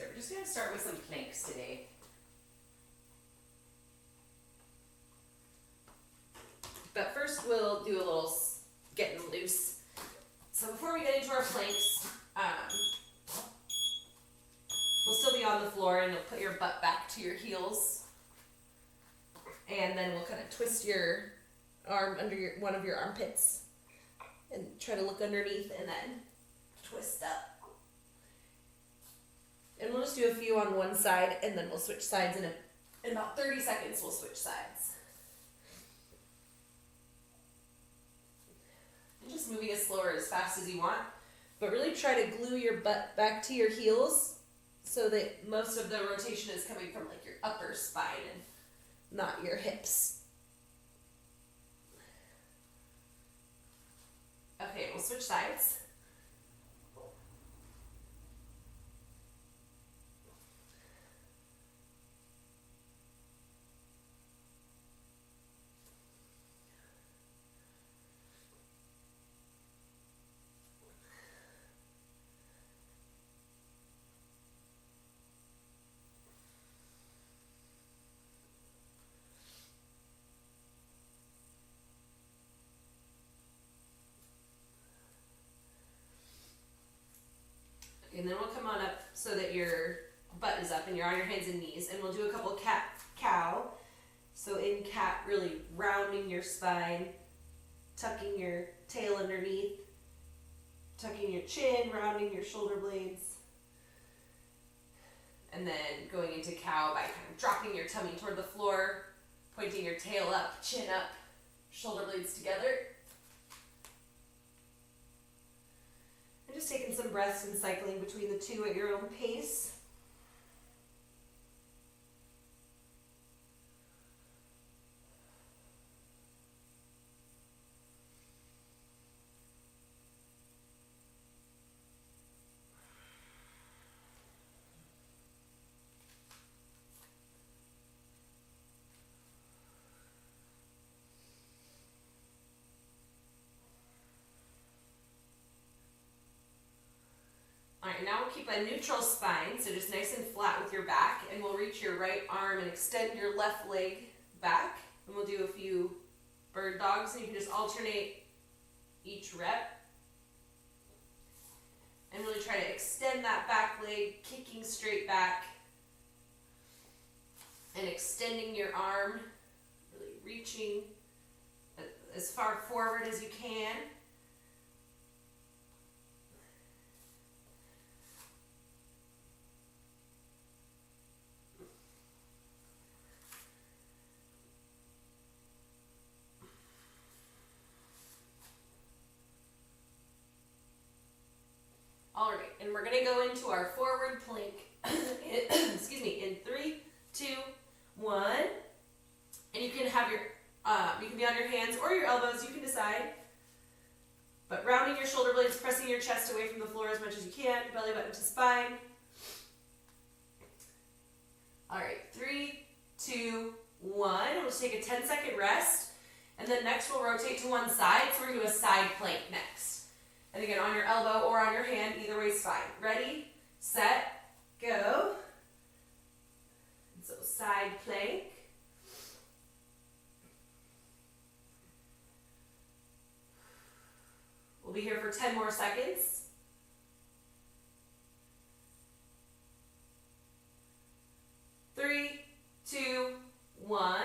So we're just going to start with some planks today. But first we'll do a little getting loose. So before we get into our planks, we'll still be on the floor, and you'll put your butt back to your heels. And then we'll kind of twist your arm under one of your armpits and try to look underneath and then twist up. And we'll just do a few on one side, and then we'll switch sides in about 30 seconds. We'll switch sides. And just moving as slow or as fast as you want, but really try to glue your butt back to your heels so that most of the rotation is coming from like your upper spine and not your hips. Okay, we'll switch sides. And then we'll come on up so that your butt is up and you're on your hands and knees. And we'll do a couple cat-cow. So in cat, really rounding your spine, tucking your tail underneath, tucking your chin, rounding your shoulder blades. And then going into cow by kind of dropping your tummy toward the floor, pointing your tail up, chin up, shoulder blades together. And just taking some breaths and cycling between the two at your own pace. Alright, now we'll keep a neutral spine, so just nice and flat with your back, and we'll reach your right arm and extend your left leg back, and we'll do a few bird dogs, and you can just alternate each rep. And really try to extend that back leg, kicking straight back, and extending your arm, really reaching as far forward as you can. All right, and we're gonna go into our forward plank. Excuse me, in 3, 2, 1. And you can have your, you can be on your hands or your elbows, you can decide. But rounding your shoulder blades, pressing your chest away from the floor as much as you can, belly button to spine. All right, 3, 2, 1. We'll just take a 10-second rest. And then next we'll rotate to one side, so we're gonna do a side plank next. And again, on your elbow or on your hand, either way is fine. Ready, set, go. And so side plank. We'll be here for 10 more seconds. Three, two, one.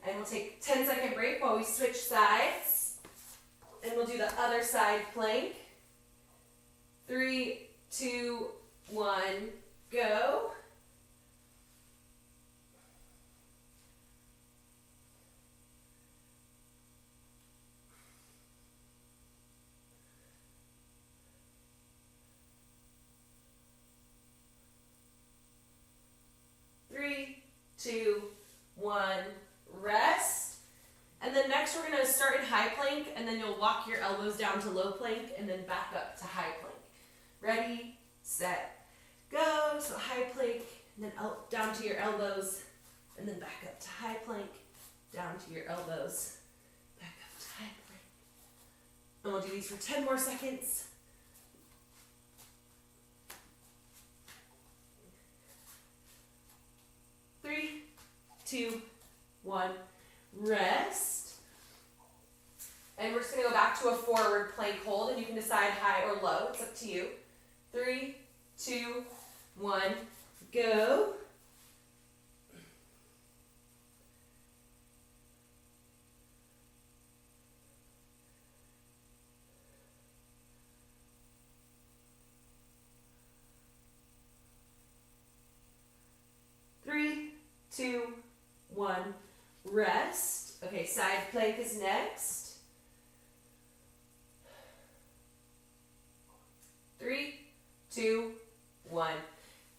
And we'll take a 10-second break while we switch sides. And we'll do the other side plank. 3, 2, 1, go. Three, two, one, rest. And then next we're going to start in high plank, and then you'll walk your elbows down to low plank and then back up to high plank. Ready, set, go. So high plank, and then down to your elbows, and then back up to high plank, down to your elbows, back up to high plank. And we'll do these for 10 more seconds. 2, 1, rest. And we're just going to go back to a forward plank hold, and you can decide high or low. It's up to you. 3, 2, 1, go. Three, 2, 1, rest. Okay, side plank is next. 3, 2, 1,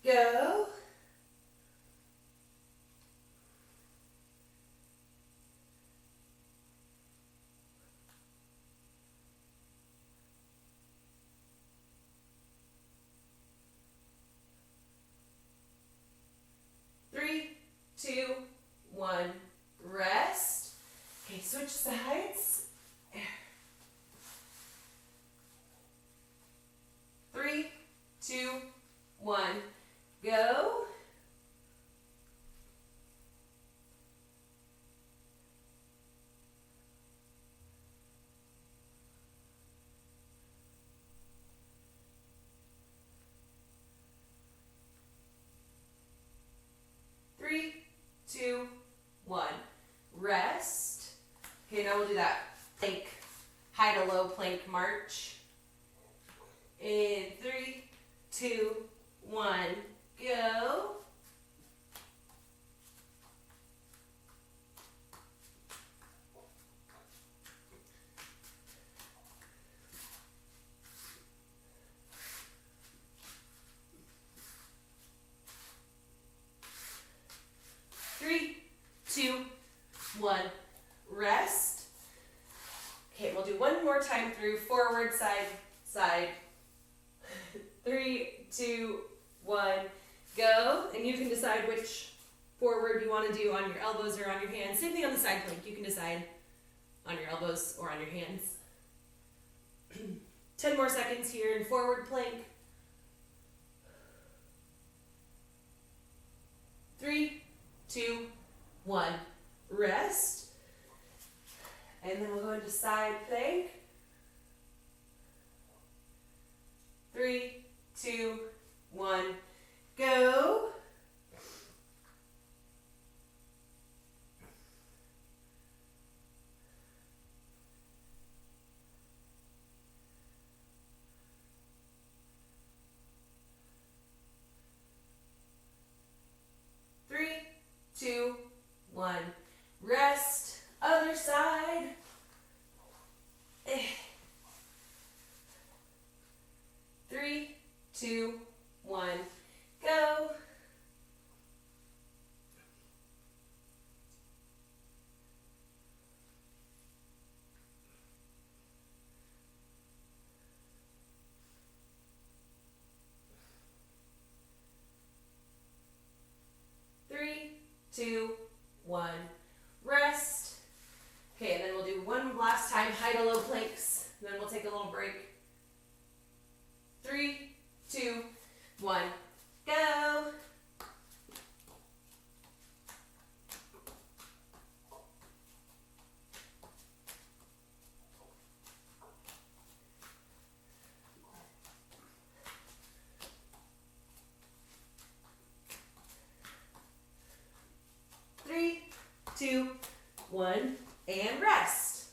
go. Three, 2, 1, rest. Okay, switch sides. 3, 2, 1, go. Three, 2, 1, rest. Okay, now we'll do that plank, high to low plank march. In 3, 2, 1, go. Three, 2, 1, rest. Okay, we'll do one more time through forward, side, side. 3, 2, 1, go. And you can decide which forward you want to do on your elbows or on your hands. Same thing on the side plank. You can decide on your elbows or on your hands. 10 more seconds here in forward plank. 3, 2, 1, rest. And then we'll go into side plank. 3, 2, 1, go. Three, 2, 1, rest. Other side. 3, 2, 1, go. Three, 2, 1, rest. Okay, and then we'll do one last time, high to low planks. Then we'll take a little break. 3, 2, 1, go. Three, 2, 1, and rest.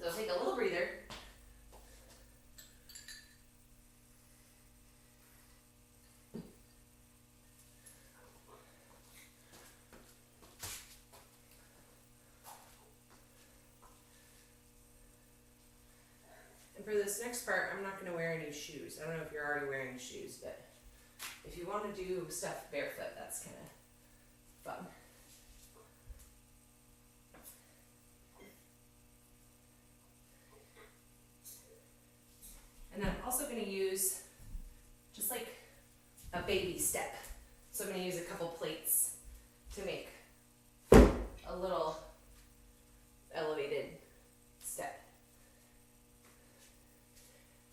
So take a little breather. And for this next part, I'm not going to wear any shoes. I don't know if you're already wearing shoes, but if you want to do stuff barefoot, that's kind of fun. And I'm also going to use just like a baby step. So I'm going to use a couple plates to make a little elevated step.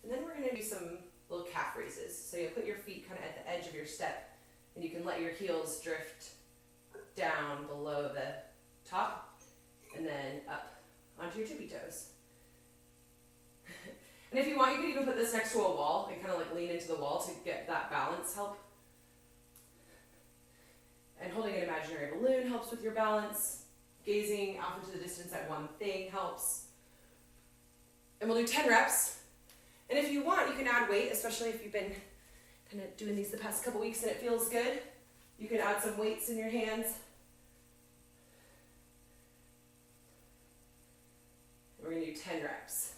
And then we're going to do some little calf raises. So you'll put your feet kind of at the edge of your step And you can let your heels drift down below the top and then up onto your tippy toes. And if you want, you can even put this next to a wall and kind of like lean into the wall to get that balance help. And holding an imaginary balloon helps with your balance. Gazing off into the distance at one thing helps. And we'll do 10 reps. And if you want, you can add weight, especially if you've been kind of doing these the past couple weeks and it feels good. You can add some weights in your hands. We're going to do 10 reps.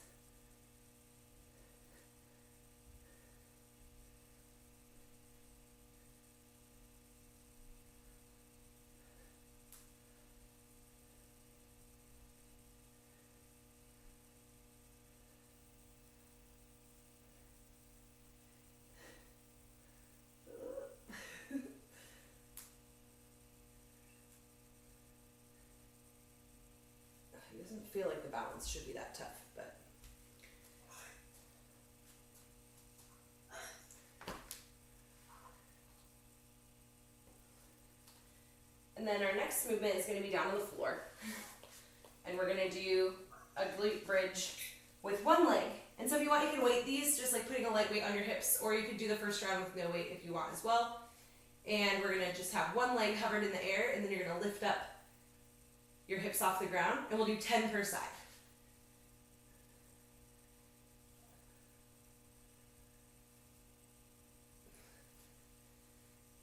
It doesn't feel like the balance should be that tough, but and then our next movement is going to be down on the floor, and we're going to do a glute bridge with one leg. And so if you want, you can weight these, just like putting a light weight on your hips, or you could do the first round with no weight if you want as well. And we're going to just have one leg hovered in the air, and then you're going to lift up your hips off the ground, and we'll do 10 per side.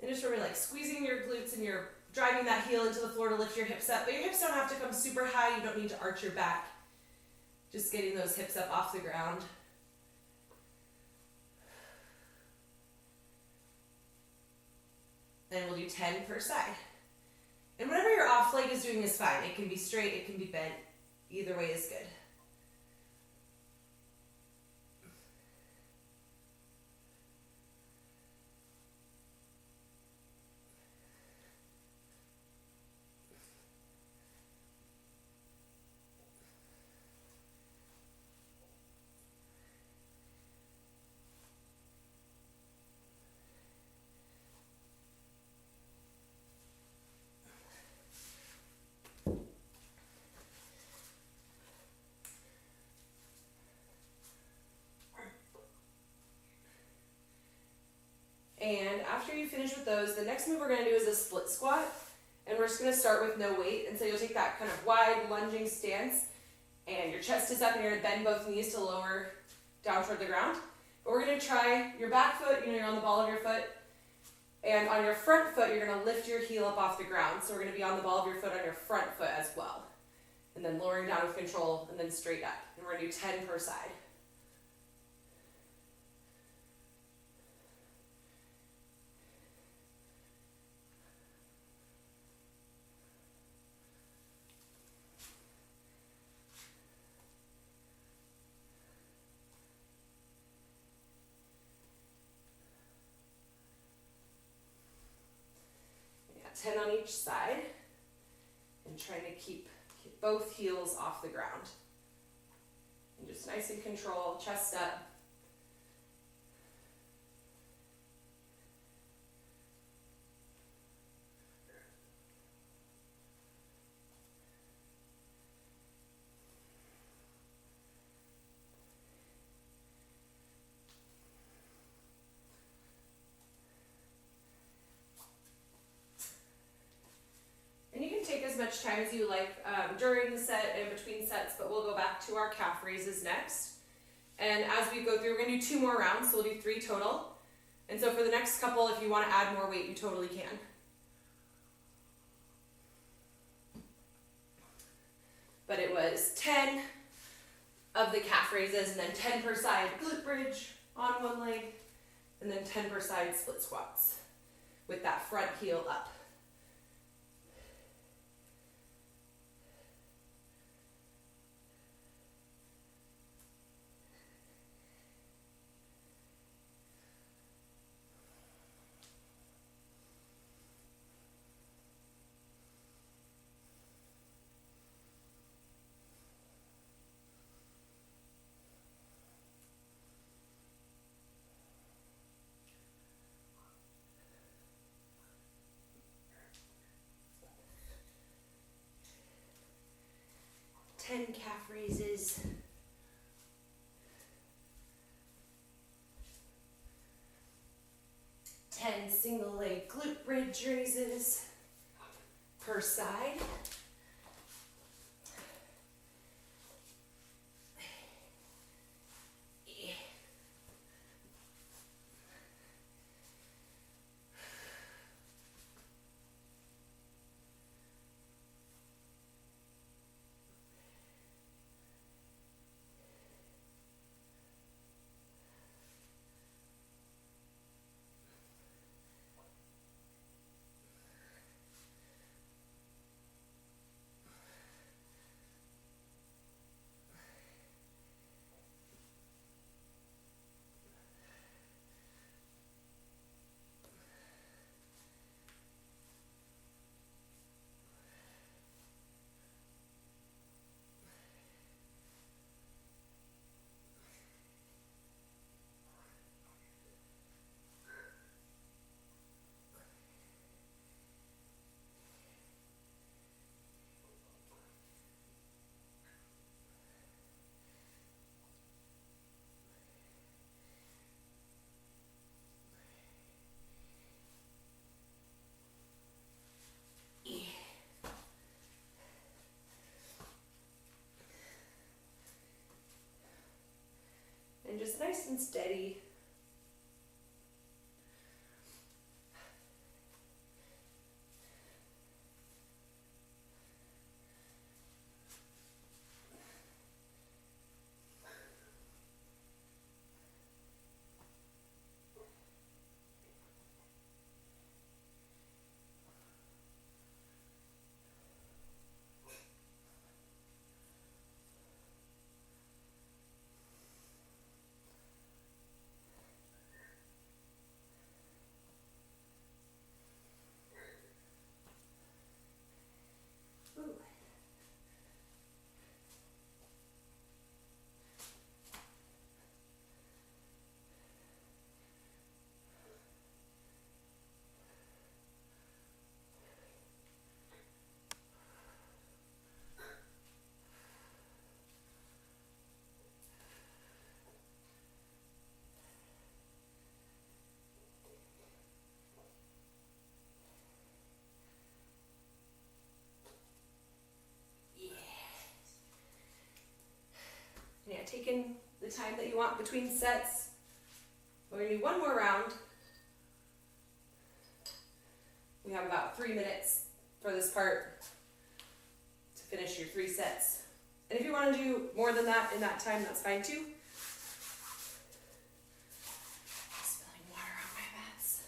And just remember, like, squeezing your glutes and you're driving that heel into the floor to lift your hips up, but your hips don't have to come super high. You don't need to arch your back. Just getting those hips up off the ground. And we'll do 10 per side. And whatever your off leg is doing is fine. It can be straight, it can be bent. Either way is good. And after you finish with those, the next move we're going to do is a split squat. And we're just going to start with no weight. And so you'll take that kind of wide lunging stance, and your chest is up, and you're going to bend both knees to lower down toward the ground. But we're going to try your back foot, you're on the ball of your foot. And on your front foot, you're going to lift your heel up off the ground. So we're going to be on the ball of your foot on your front foot as well. And then lowering down with control, and then straight up. And we're going to do 10 per side. Yeah, 10 on each side. And trying to keep both heels off the ground. And just nice and control, chest up. And you can take as much time as you like during the set and between sets, but we'll go back to our calf raises next. And as we go through, we're going to do 2 more rounds, so we'll do 3 total. And so for the next couple, if you want to add more weight, you totally can. But it was 10 of the calf raises, and then 10 per side glute bridge on one leg, and then 10 per side split squats with that front heel up. 10 calf raises. 10 single leg glute bridge raises per side. And just nice and steady. Yeah, taking the time that you want between sets. We're going to do one more round. We have about 3 minutes for this part to finish your 3 sets. And if you want to do more than that in that time, that's fine too. Spilling water on my mats.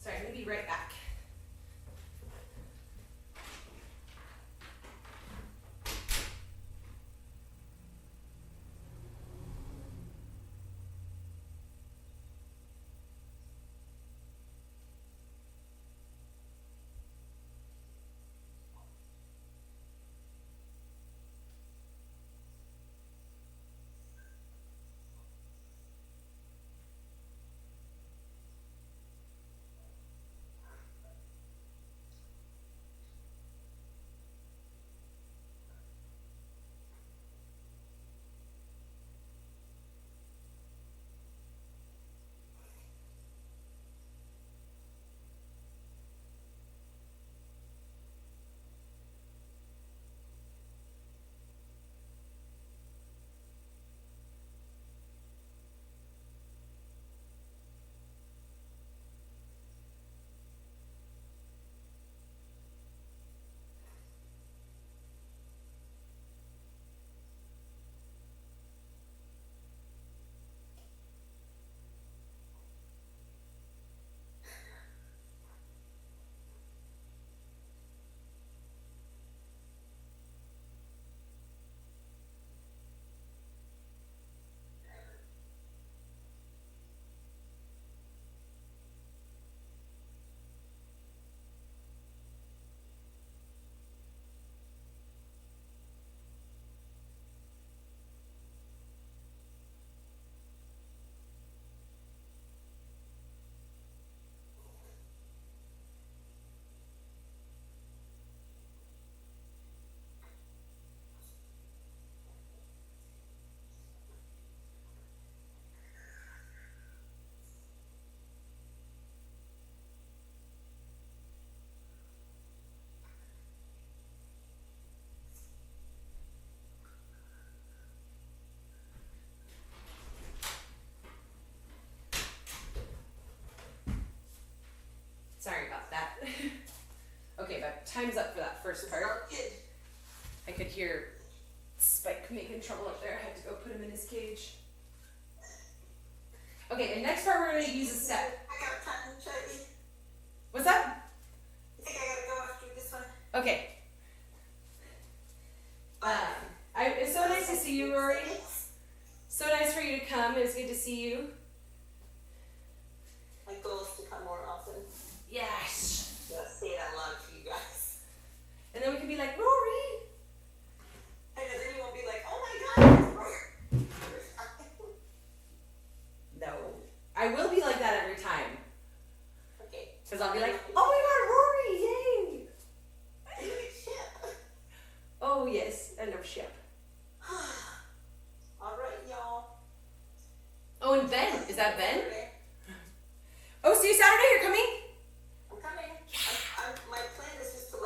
Sorry, I'm going to be right back. that. Okay, but time's up for that first part. I could hear Spike making trouble up there. I had to go put him in his cage. Okay, the next part we're going to use a step. I got time, Chardy. What's that? I think I gotta go after this one. Okay. It's so nice to see you, Rory. So nice for you to come. It's good to see you. My goal is to come more often. Yes. Just say it out loud to you guys. And then we can be like, Rory. And then you won't be like, oh my god, it's Rory. No. I will be like that every time. Okay. Because I'll be like, oh my god, Rory, yay. Oh yes, I love ship. Alright, y'all. Oh, and Ben. Is that Ben? Oh, see you Saturday? You're coming? I'm coming. My plan is just to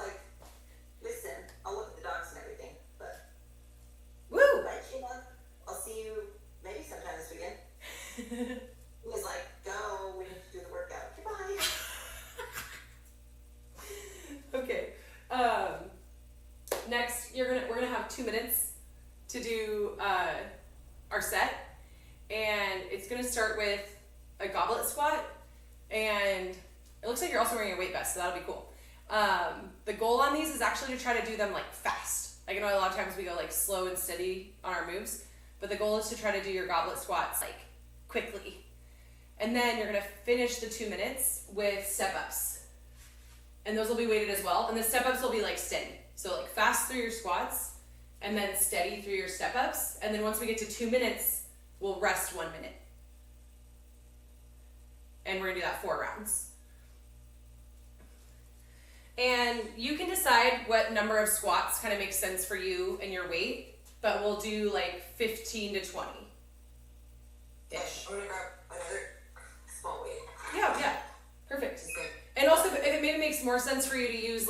listen. I'll look at the dogs and everything, but Woo! I'll see you maybe sometime this weekend. He was like, go, we need to do the workout. Goodbye. Okay. Next, we're gonna have 2 minutes to do our set, and it's gonna start with a goblet squat, and it looks like you're also wearing a weight vest, so that'll be cool. The goal on these is actually to try to do them fast. I know a lot of times we go slow and steady on our moves, but the goal is to try to do your goblet squats quickly. And then you're gonna finish the 2 minutes with step ups. And those will be weighted as well. And the step ups will be steady. So fast through your squats and then steady through your step ups. And then once we get to 2 minutes, we'll rest 1 minute. And we're gonna do that 4 rounds. And you can decide what number of squats kind of makes sense for you and your weight, but we'll do 15 to 20. Ish. I'm gonna grab another small weight. Yeah, perfect. And also, if it maybe makes more sense for you to use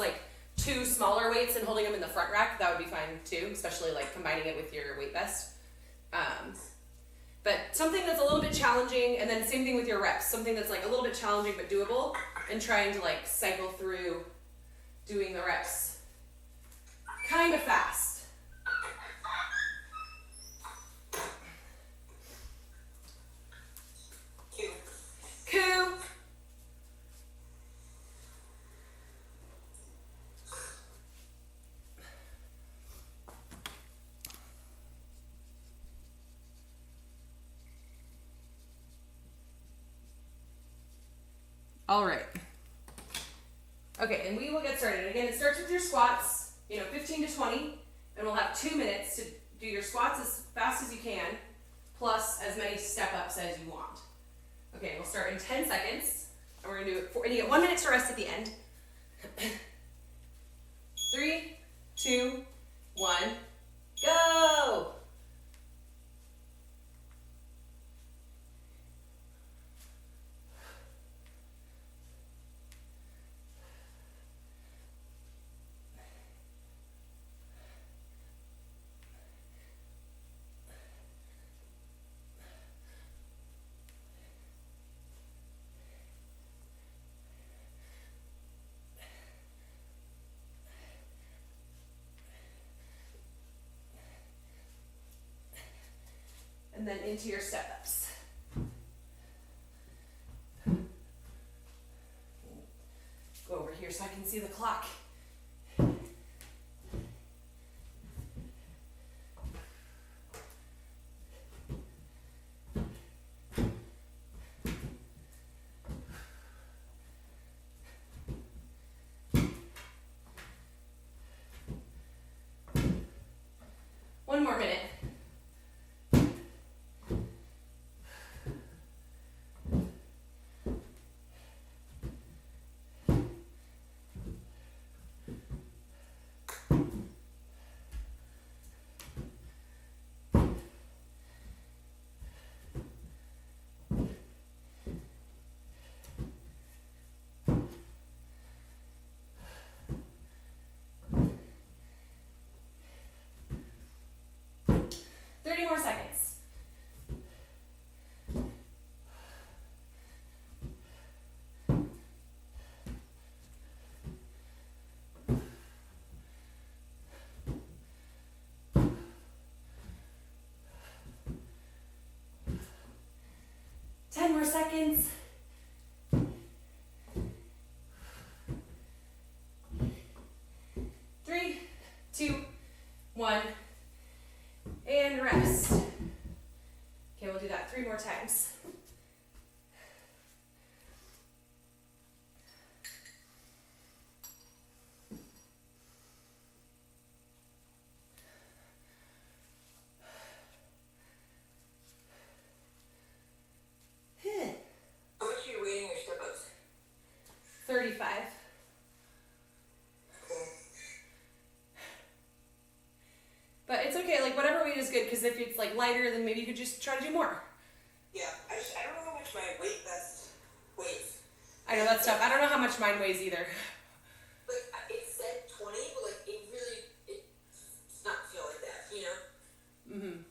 2 smaller weights and holding them in the front rack, that would be fine too, especially combining it with your weight vest. But something that's a little bit challenging, and then same thing with your reps, something that's a little bit challenging but doable, and trying to cycle through doing the reps kind of fast. Cool. All right. Okay, and we will get started. Again, it starts with your squats, 15 to 20, and we'll have 2 minutes to do your squats as fast as you can, plus as many step ups as you want. Okay, we'll start in 10 seconds, and we're gonna do it and you get 1 minute to rest at the end. 3, 2, 1, go! And then into your step ups. Go over here so I can see the clock. One more minute. seconds. 3, 2, 1, and rest. Okay, we'll do that 3 more times. How much are you weighing your step ups? 35. Cool. But it's okay, like whatever weight is good, because if it's like lighter, then maybe you could just try to do more. Yeah, I don't know how much my weight vest weighs. I know that's tough. I don't know how much mine weighs either. Like, it said 20, but like, it's not feel like that, you know? Mm-hmm.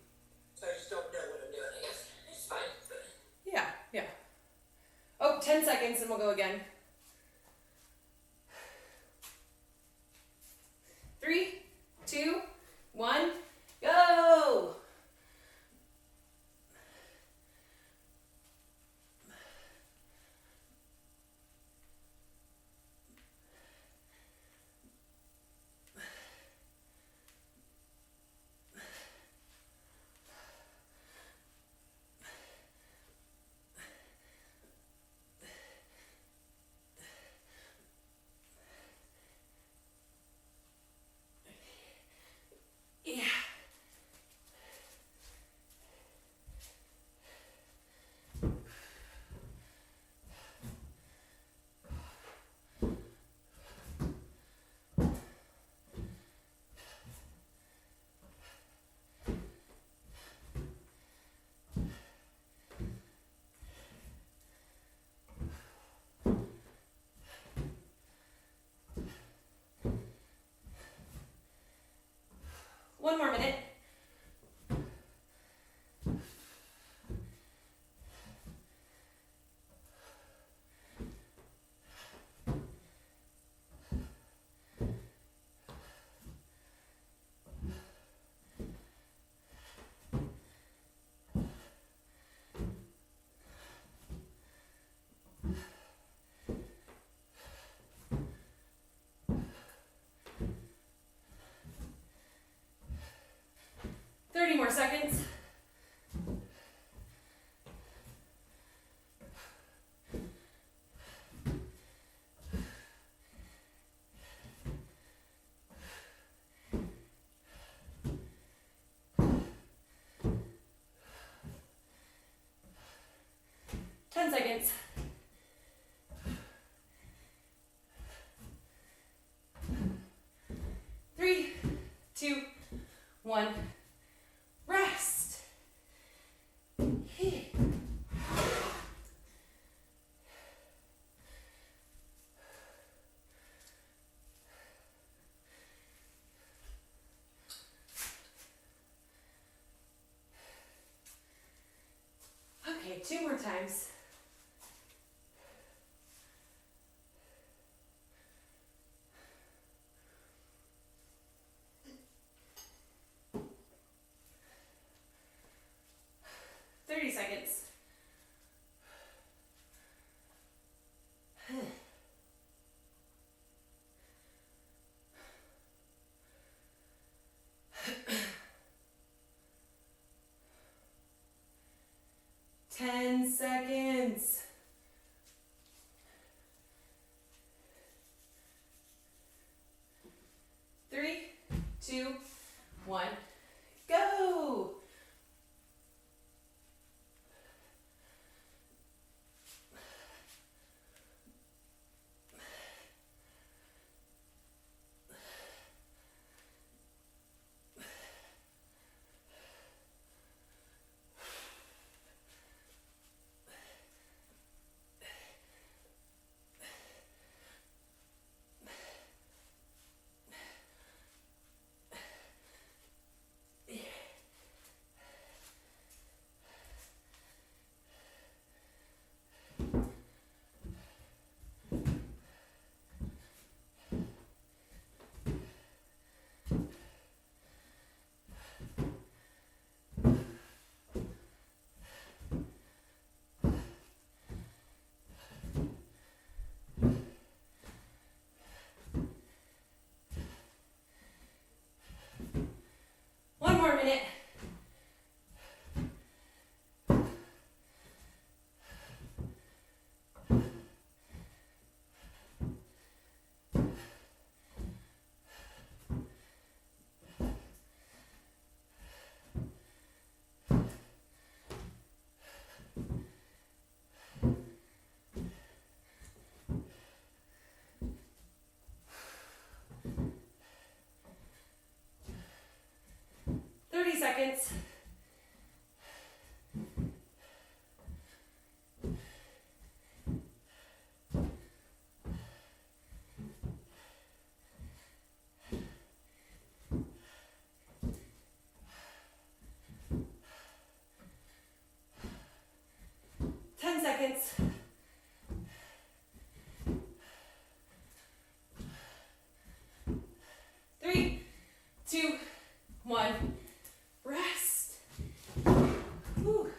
So I just don't know what I'm doing, I guess. It's fine, but... Yeah, yeah. Oh, 10 seconds and we'll go again. 3, 2, 1, go! Yeah. One more minute. More seconds. Seconds. 3, 2, 1. Rest. Okay, 2 more times. Seconds. 10 seconds. 3, 2, 1, go! 30 seconds. Seconds. 3, 2, 1. Rest. Whew.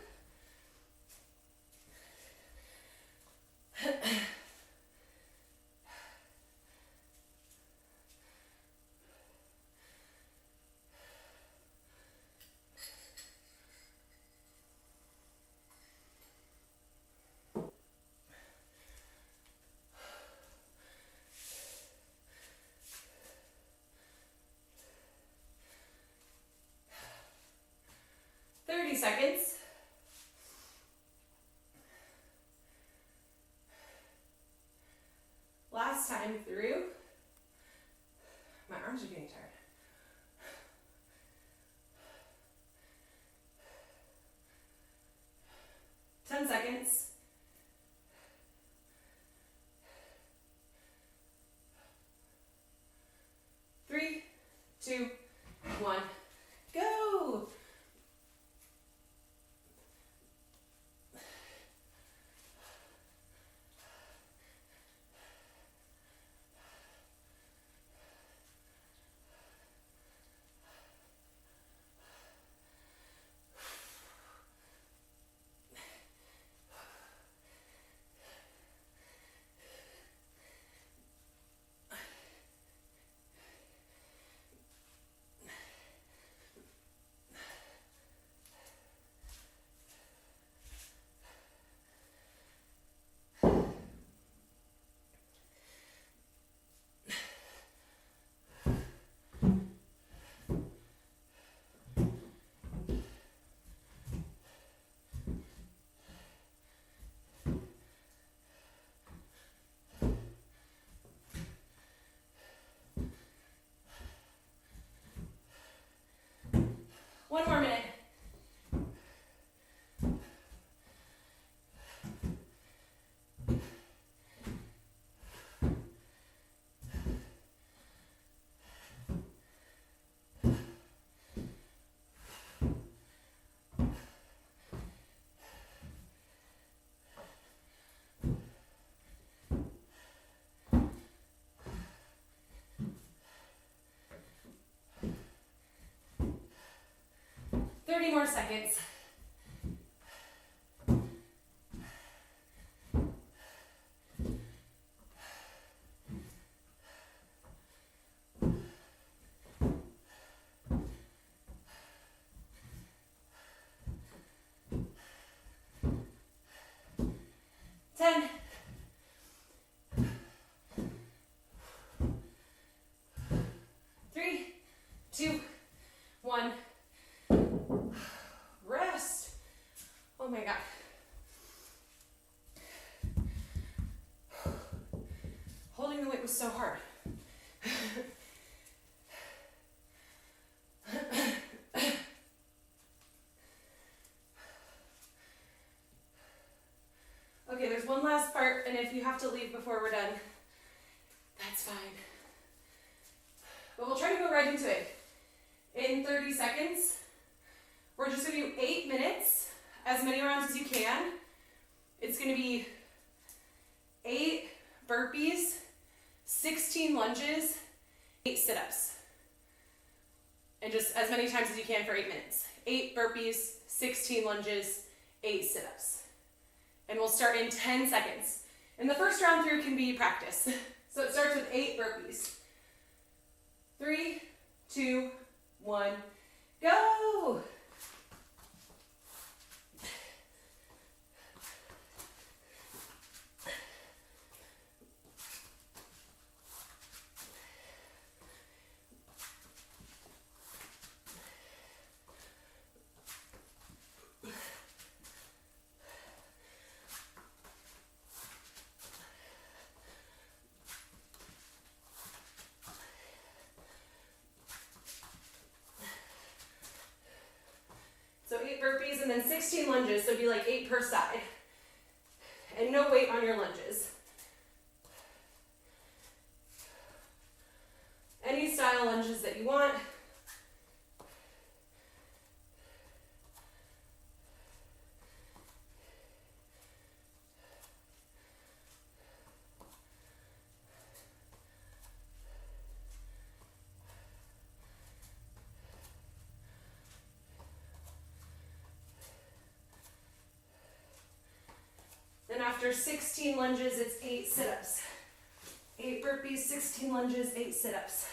30 seconds. Last time through. My arms are getting tired. Ten seconds. 3, 2, 1. Go! One more minute. Thirty more seconds. Ten. 3, 2, 1. Rest. Oh my God. Holding the weight was so hard. Okay, there's one last part, and if you have to leave before we're done, that's fine. But we'll try to go right into it. In 30 seconds, we're just going to do 8 minutes, as many rounds as you can. It's going to be 8 burpees, 16 lunges, 8 sit-ups. And just as many times as you can for 8 minutes. 8 burpees, 16 lunges, 8 sit-ups. And we'll start in 10 seconds. And the first round through can be practice. So it starts with 8 burpees. 3, 2, 1, go! and then 16 lunges, so it'd be like 8 per side. And no weight on your lunges. Any style lunges that you want. Then after 16 lunges, it's 8 sit-ups. 8 burpees, 16 lunges, 8 sit-ups.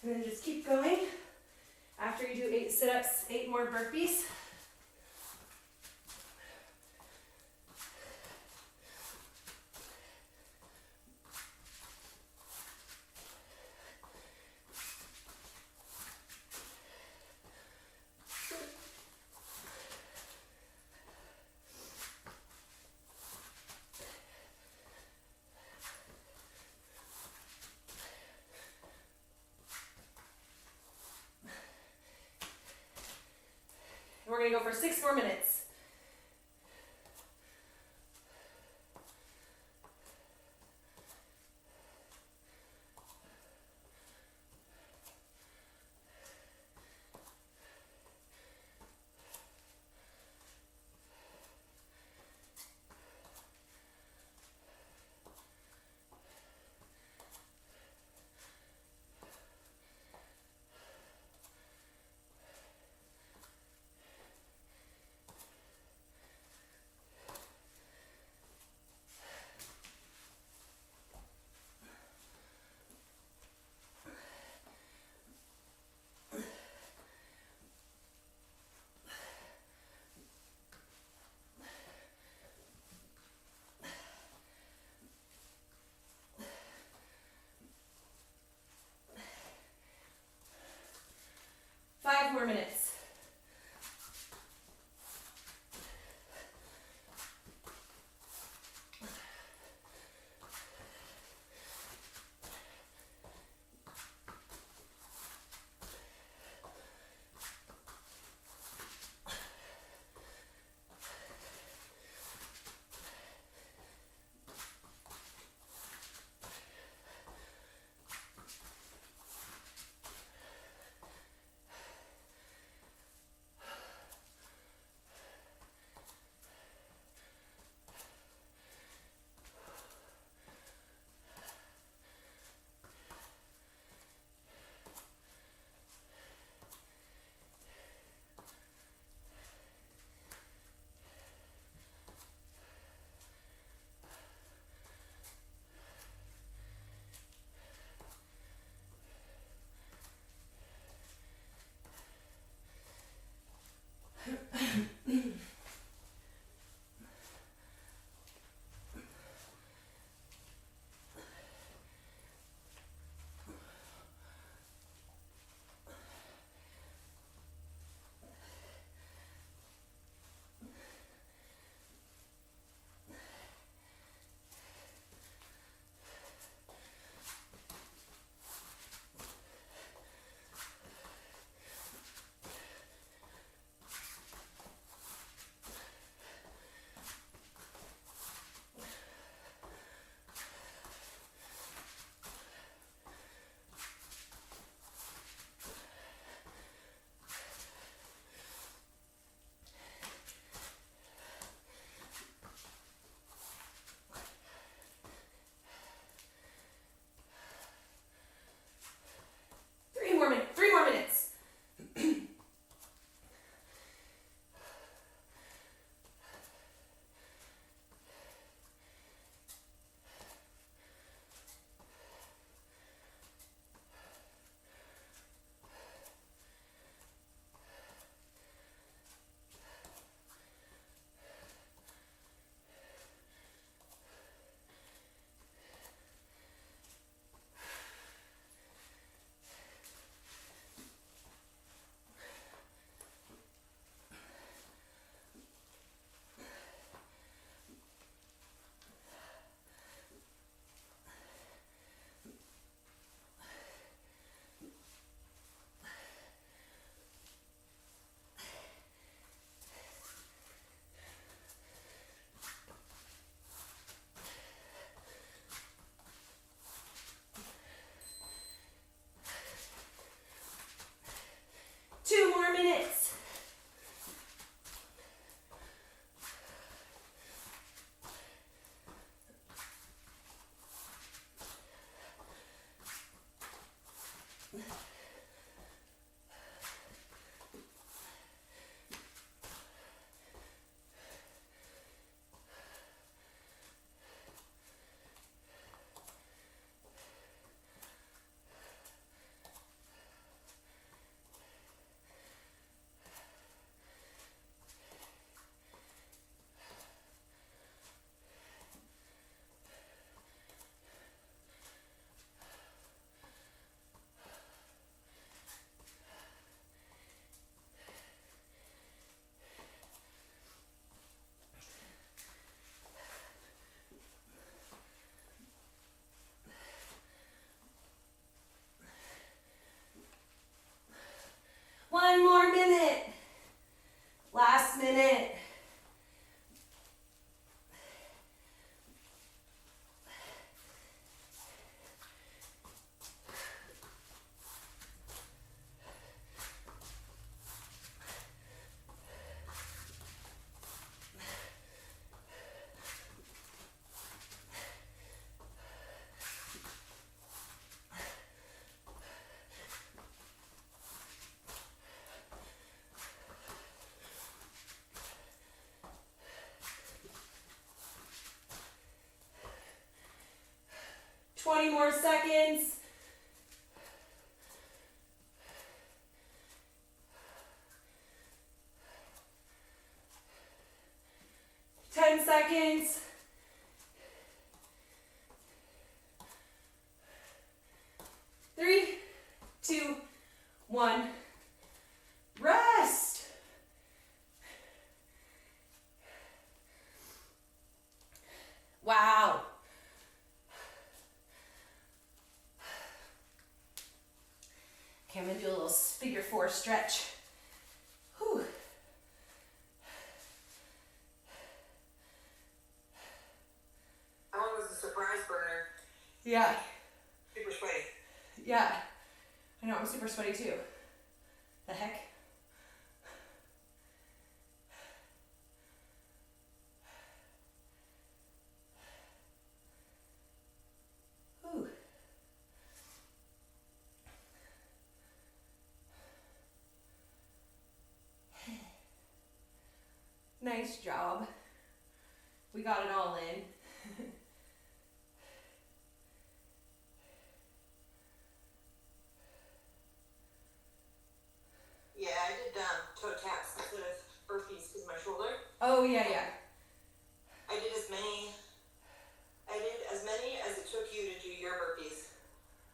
And then just keep going. After you do 8 sit-ups, 8 more burpees. We're going to go for 6 more minutes. Five more minutes. 20 more seconds. 10 seconds. 3, 2, 1. Rest. Wow. Okay, I'm gonna do a little figure 4 stretch. Whew. That one was a surprise burner. Yeah. Super sweaty. Yeah. I know, I'm super sweaty too. The heck? Ooh. Nice job. We got it all in. Yeah, I did toe taps instead of burpees because of my shoulder. Oh, yeah, yeah. I did as many as it took you to do your burpees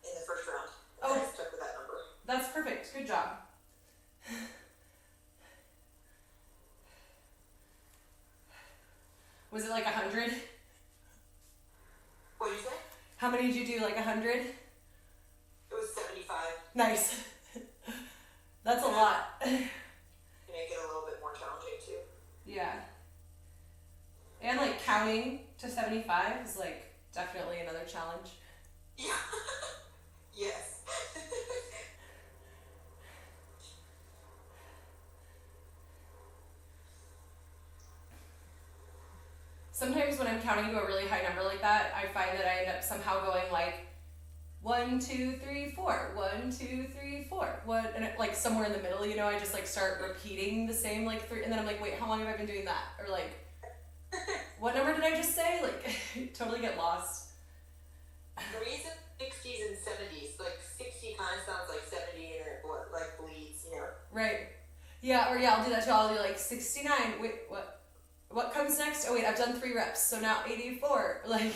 in the first round. And I stuck with that number. That's perfect. Good job. Was it like 100? What did you say? How many did you do? Like 100? It was 75. Nice. That's a lot. To make it a little bit more challenging too. Yeah. And like counting to 75 is like definitely another challenge. Yeah. Yes. Sometimes when I'm counting to a really high number like that, I find that I end up somehow going like 1, 2, 3, 4, 1, 2, 3, 4, 1, and it, like somewhere in the middle, you know, I just like start repeating the same like 3, and then I'm like, wait, how long have I been doing that? Or like, what number did I just say? Like, totally get lost. For me, it's 60s and 70s. Like 60 kind of sounds like 70, and it like bleeds, you know. Right. Yeah, or yeah, I'll do that too. I'll do like 69. Wait, what? What comes next? Oh wait, I've done 3 reps, so now 84. Like,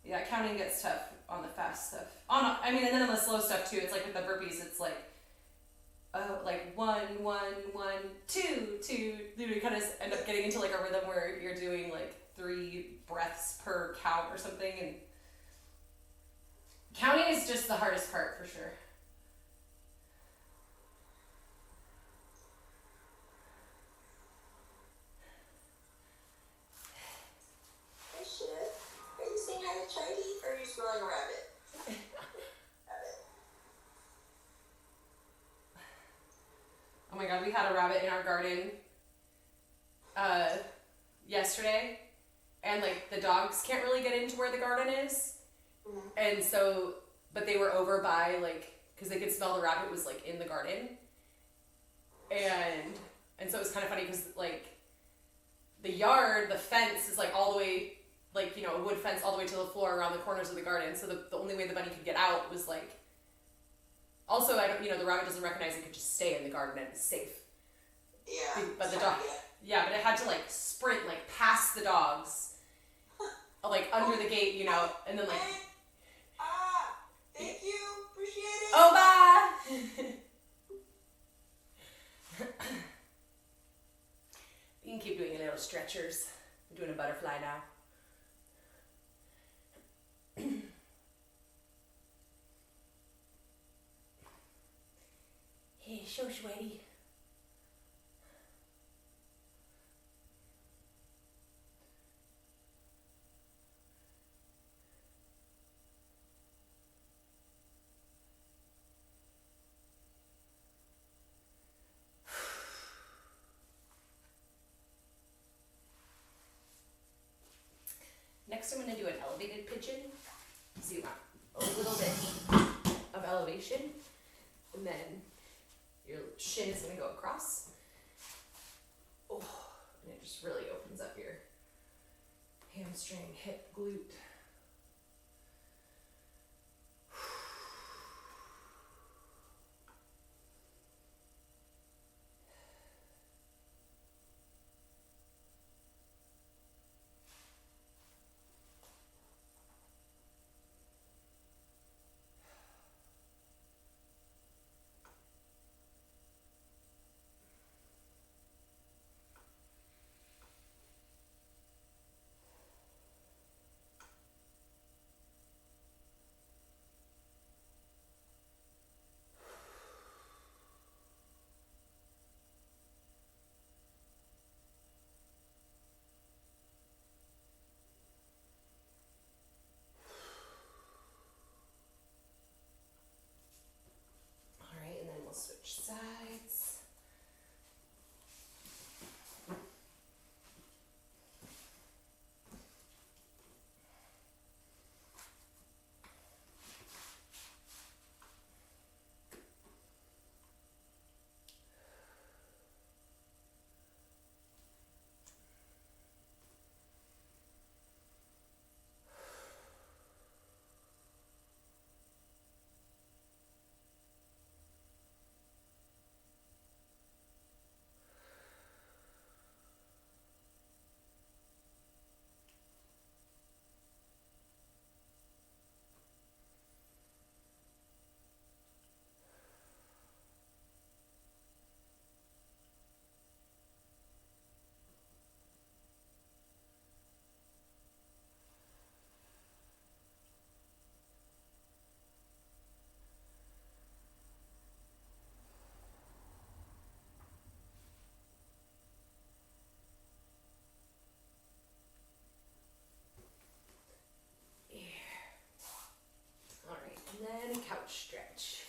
yeah, counting gets tough on the fast stuff. I mean, and then on the slow stuff too. It's like with the burpees, it's like, oh, like 1, 1, 1, 2, 2. You kind of end up getting into like a rhythm where you're doing like 3 breaths per count or something, and counting is just the hardest part for sure. Are you saying hi to Chardy, or are you smelling a rabbit? Rabbit. Oh my god, we had a rabbit in our garden yesterday, and like the dogs can't really get into where the garden is, and so, but they were over by like, because they could smell the rabbit was like in the garden, and so it was kind of funny because like the yard, the fence is like all the way, like, you know, a wood fence all the way to the floor around the corners of the garden. So the only way the bunny could get out was like, also, I don't, you know, the rabbit doesn't recognize it could just stay in the garden and it's safe. Yeah. But the dog, yeah, but it had to like sprint like past the dogs, like under the gate, you know, and then like. Thank you, appreciate it. Oh, bye. You can keep doing your little stretchers. I'm doing a butterfly now. Hey, so sweaty. Next, I'm going to do an elevated pigeon. So you want a little bit of elevation, and then your shin is going to go across. Oh, and it just really opens up your hamstring, hip, glute. All right, and then we'll switch sides. All right, and then couch stretch.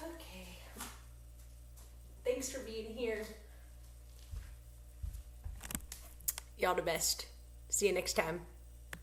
Okay. Thanks for being here. Y'all the best. See you next time.